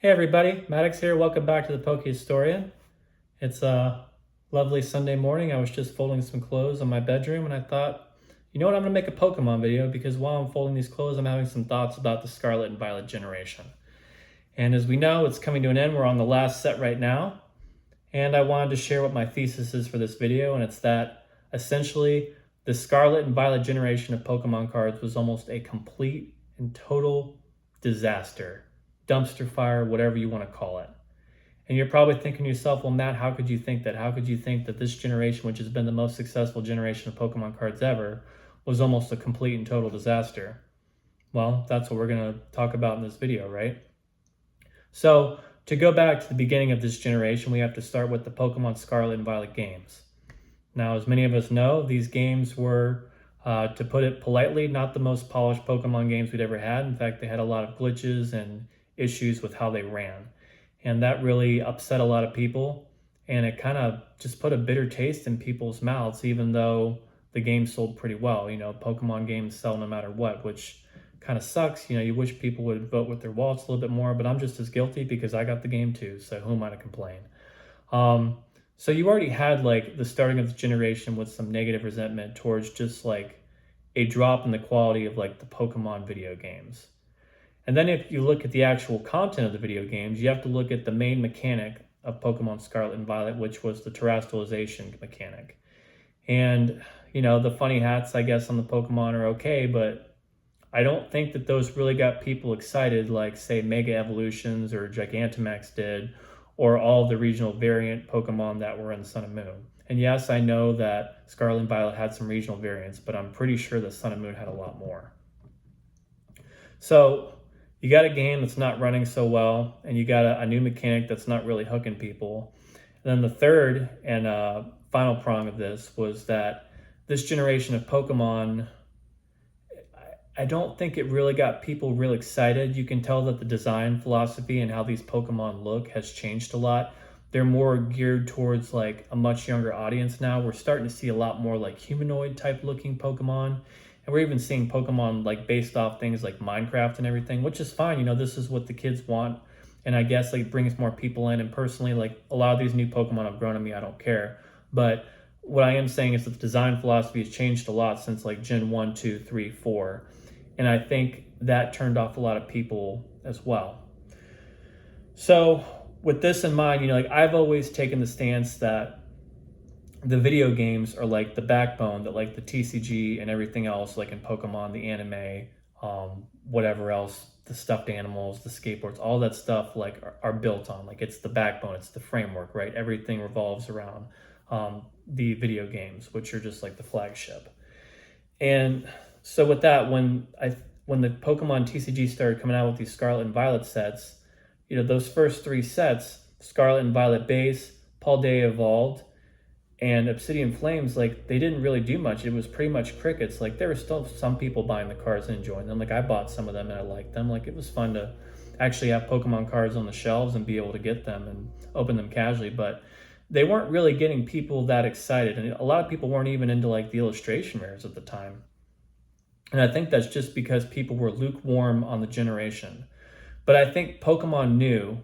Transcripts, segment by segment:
Hey everybody, Maddox here. Welcome back to the Poke Historian. It's a lovely Sunday morning. I was just folding some clothes in my bedroom and I thought, you know what, I'm going to make a Pokemon video because while I'm folding these clothes, I'm having some thoughts about the Scarlet and Violet generation. And as we know, it's coming to an end. We're on the last set right now. And I wanted to share what my thesis is for this video, and it's that essentially the Scarlet and Violet generation of Pokemon cards was almost a complete and total disaster. Dumpster fire, whatever you want to call it. And you're probably thinking to yourself, well, Matt, how could you think that? How could you think that this generation, which has been the most successful generation of Pokemon cards ever, was almost a complete and total disaster? Well, that's what we're going to talk about in this video, right? So to go back to the beginning of this generation, we have to start with the Pokemon Scarlet and Violet games. Now, as many of us know, these games were, to put it politely, not the most polished Pokemon games we'd ever had. In fact, they had a lot of glitches and issues with how they ran. And that really upset a lot of people. And it kind of just put a bitter taste in people's mouths, even though the game sold pretty well. You know, Pokemon games sell no matter what, which kind of sucks. You know, you wish people would vote with their wallets a little bit more, but I'm just as guilty because I got the game too. So who am I to complain? So you already had like the starting of the generation with some negative resentment towards just like a drop in the quality of like the Pokemon video games. And then if you look at the actual content of the video games, you have to look at the main mechanic of Pokemon Scarlet and Violet, which was the terrestrialization mechanic. And, you know, the funny hats, I guess, on the Pokemon are okay, but I don't think that those really got people excited like, say, Mega Evolutions or Gigantamax did, or all the regional variant Pokemon that were in Sun and Moon. And yes, I know that Scarlet and Violet had some regional variants, but I'm pretty sure that Sun and Moon had a lot more. So you got a game that's not running so well, and you got a new mechanic that's not really hooking people. And then the third and final prong of this was that this generation of Pokemon, I don't think it really got people real excited. You can tell that the design philosophy and how these Pokemon look has changed a lot. They're more geared towards like a much younger audience now. We're starting to see a lot more like humanoid type looking Pokemon. And we're even seeing Pokemon like based off things like Minecraft and everything, which is fine. You know, this is what the kids want. And I guess like brings more people in. And personally, like a lot of these new Pokemon have grown on me. I don't care. But what I am saying is that the design philosophy has changed a lot since like Gen 1, 2, 3, 4. And I think that turned off a lot of people as well. So with this in mind, you know, like I've always taken the stance that the video games are like the backbone that like the TCG and everything else, like in Pokemon, the anime, whatever else, the stuffed animals, the skateboards, all that stuff like are built on. Like it's the backbone, it's the framework, right? Everything revolves around the video games, which are just like the flagship. And so with that, when the Pokemon TCG started coming out with these Scarlet and Violet sets, you know, those first three sets, Scarlet and Violet base, Paldea Evolved, and Obsidian Flames, like they didn't really do much. It was pretty much crickets. Like there were still some people buying the cards and enjoying them. Like I bought some of them and I liked them. Like it was fun to actually have Pokemon cards on the shelves and be able to get them and open them casually. But they weren't really getting people that excited. And a lot of people weren't even into like the illustration rares at the time. And I think that's just because people were lukewarm on the generation. But I think Pokemon knew.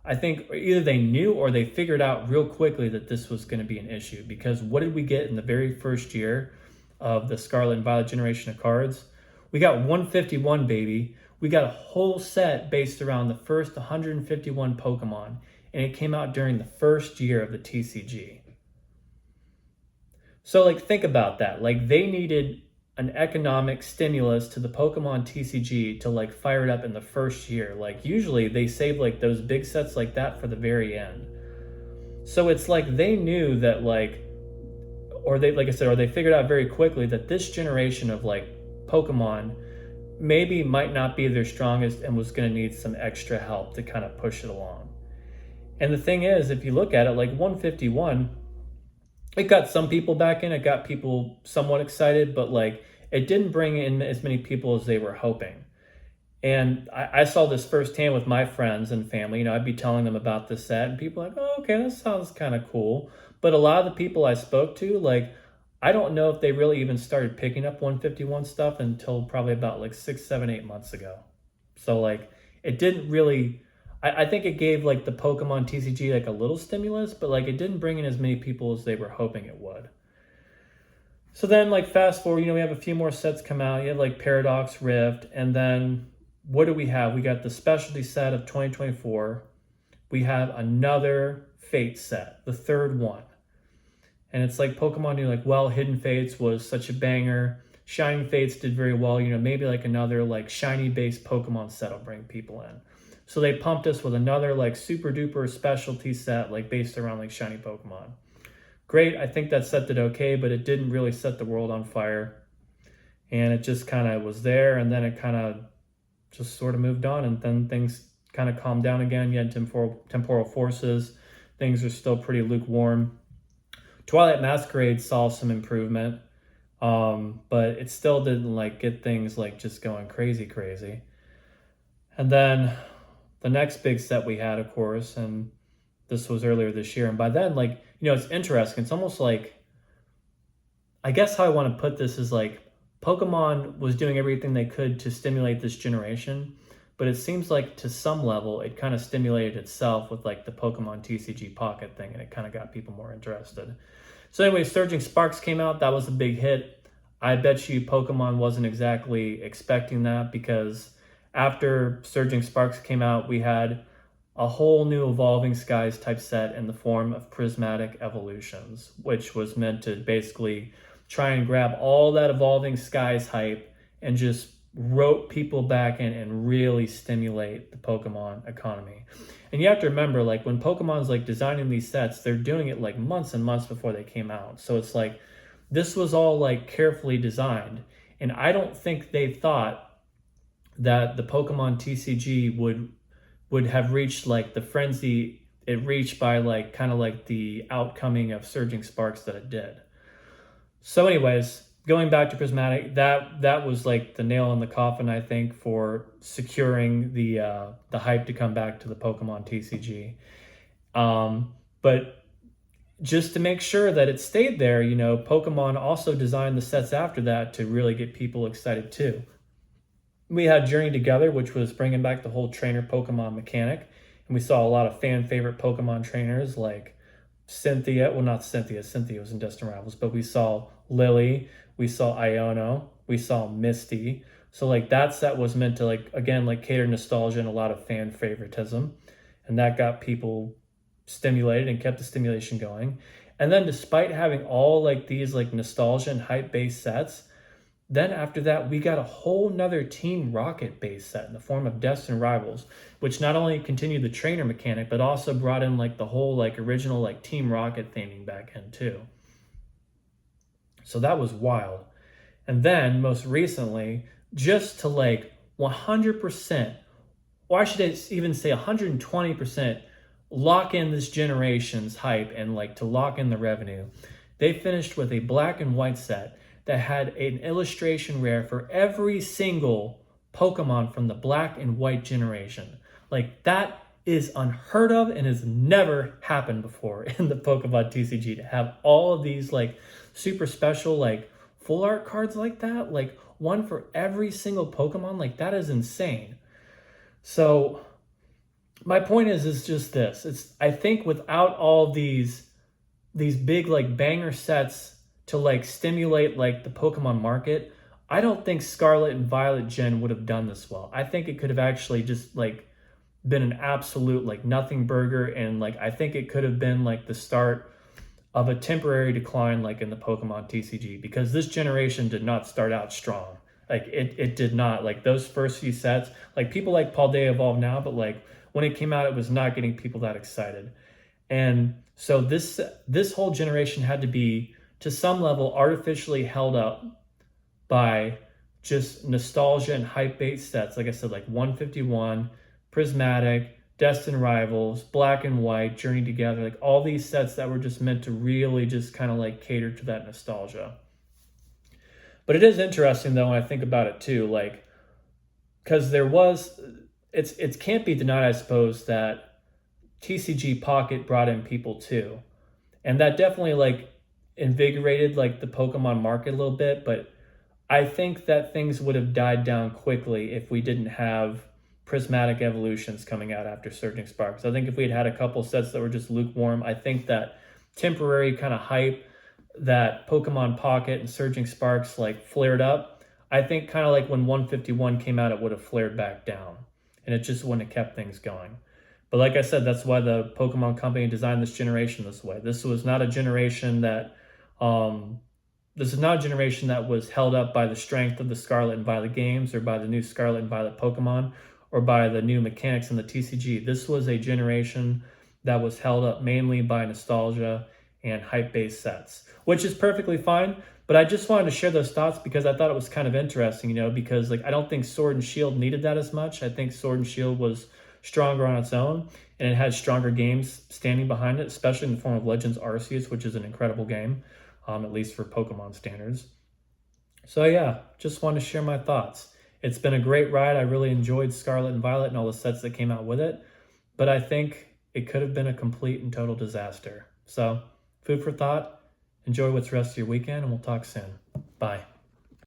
I think either they knew or they figured out real quickly that this was going to be an issue, because what did we get in the very first year of the Scarlet and Violet generation of cards? We got 151, baby. We got a whole set based around the first 151 Pokemon, and it came out during the first year of the TCG. So like think about that. Like they needed an economic stimulus to the Pokemon TCG to like fire it up in the first year. Like usually they save like those big sets like that for the very end. So it's like they knew that like, or they, like I said, or they figured out very quickly that this generation of like Pokemon maybe might not be their strongest and was going to need some extra help to kind of push it along. And the thing is, if you look at it, like 151, it got some people back in, it got people somewhat excited, but like it didn't bring in as many people as they were hoping. And I saw this firsthand with my friends and family. You know, I'd be telling them about this set and people like, oh, okay, that sounds kind of cool. But a lot of the people I spoke to, like, I don't know if they really even started picking up 151 stuff until probably about like 6, 7, 8 months ago. So like it didn't really I think it gave like the Pokemon TCG like a little stimulus, but like it didn't bring in as many people as they were hoping it would. So then, like, fast forward, we have a few more sets come out. You have like Paradox Rift, and then what do we have? We got the specialty set of 2024. We have another Fate set, the third one. And it's like Pokemon knew, like, well, Hidden Fates was such a banger. Shining Fates did very well. Maybe like another like shiny based Pokemon set will bring people in. So they pumped us with another like super duper specialty set, like based around like shiny Pokemon. Great, I think that set did okay, but it didn't really set the world on fire. And it just kind of was there, and then it kind of just sort of moved on, and then things kind of calmed down again. You had temporal forces. Things are still pretty lukewarm. Twilight Masquerade saw some improvement, but it still didn't like get things like just going crazy. And then the next big set we had, of course, and this was earlier this year. And by then, like, it's interesting. It's almost like, I guess how I want to put this is like Pokemon was doing everything they could to stimulate this generation, but it seems like to some level it kind of stimulated itself with like the Pokemon TCG Pocket thing, and it kind of got people more interested. So anyway, Surging Sparks came out. That was a big hit. I bet you Pokemon wasn't exactly expecting that, because after Surging Sparks came out, we had a whole new Evolving Skies type set in the form of Prismatic Evolutions, which was meant to basically try and grab all that Evolving Skies hype and just rope people back in and really stimulate the Pokemon economy. And you have to remember, like, when Pokemon's like designing these sets, they're doing it like months and months before they came out. So it's like, this was all like carefully designed. And I don't think they thought that the Pokemon TCG would have reached like the frenzy it reached by like kind of like the outcoming of Surging Sparks that it did. So anyways, going back to Prismatic, that was like the nail in the coffin, I think, for securing the hype to come back to the Pokemon TCG. But just to make sure that it stayed there, Pokemon also designed the sets after that to really get people excited too. We had Journey Together, which was bringing back the whole trainer Pokemon mechanic. And we saw a lot of fan favorite Pokemon trainers like Cynthia. Well, not Cynthia. Cynthia was in Distant Rivals. But we saw Lily. We saw Iono. We saw Misty. So like that set was meant to like, again, like cater nostalgia and a lot of fan favoritism. And that got people stimulated and kept the stimulation going. And then despite having all like these like nostalgia and hype based sets, then after that, we got a whole nother Team Rocket based set in the form of Destined Rivals, which not only continued the trainer mechanic, but also brought in like the whole like original like Team Rocket theming back in too. So that was wild. And then most recently, just to like 100%, or I should even say 120%, lock in this generation's hype and like to lock in the revenue, they finished with a black and white set that had an illustration rare for every single Pokemon from the black and white generation. Like, that is unheard of and has never happened before in the Pokemon TCG, to have all of these like super special like full art cards like that, like one for every single Pokemon. Like, that is insane. So my point is just this. I think without all these big like banger sets to like stimulate like the Pokemon market, I don't think Scarlet and Violet Gen would have done this well. I think it could have actually just like been an absolute like nothing burger, and like I think it could have been like the start of a temporary decline like in the Pokemon TCG, because this generation did not start out strong. Like it did not. Like those first few sets, like people like Paldea Evolve now, but like when it came out, it was not getting people that excited. And so this whole generation had to be, to some level, artificially held up by just nostalgia and hype-based sets. Like I said, like 151, Prismatic, Destined Rivals, Black and White, Journey Together, like all these sets that were just meant to really just kind of like cater to that nostalgia. But it is interesting though when I think about it too, like, because it can't be denied, I suppose, that TCG Pocket brought in people too. And that definitely like invigorated like the Pokemon market a little bit, but I think that things would have died down quickly if we didn't have prismatic evolutions coming out after Surging Sparks. I think if we had had a couple sets that were just lukewarm, I think that temporary kind of hype that Pokemon Pocket and Surging Sparks like flared up, I think kind of like when 151 came out, it would have flared back down, and it just wouldn't have kept things going. But like I said, that's why the Pokemon Company designed this generation this way. This was not a generation that this is not a generation that was held up by the strength of the Scarlet and Violet games or by the new Scarlet and Violet Pokemon or by the new mechanics in the TCG. This was a generation that was held up mainly by nostalgia and hype-based sets, which is perfectly fine. But I just wanted to share those thoughts because I thought it was kind of interesting, because like I don't think Sword and Shield needed that as much. I think Sword and Shield was stronger on its own, and it had stronger games standing behind it, especially in the form of Legends Arceus, which is an incredible game, at least for Pokemon standards. So yeah, just wanted to share my thoughts. It's been a great ride. I really enjoyed Scarlet and Violet and all the sets that came out with it, but I think it could have been a complete and total disaster. So food for thought. Enjoy what's the rest of your weekend, and we'll talk soon. Bye.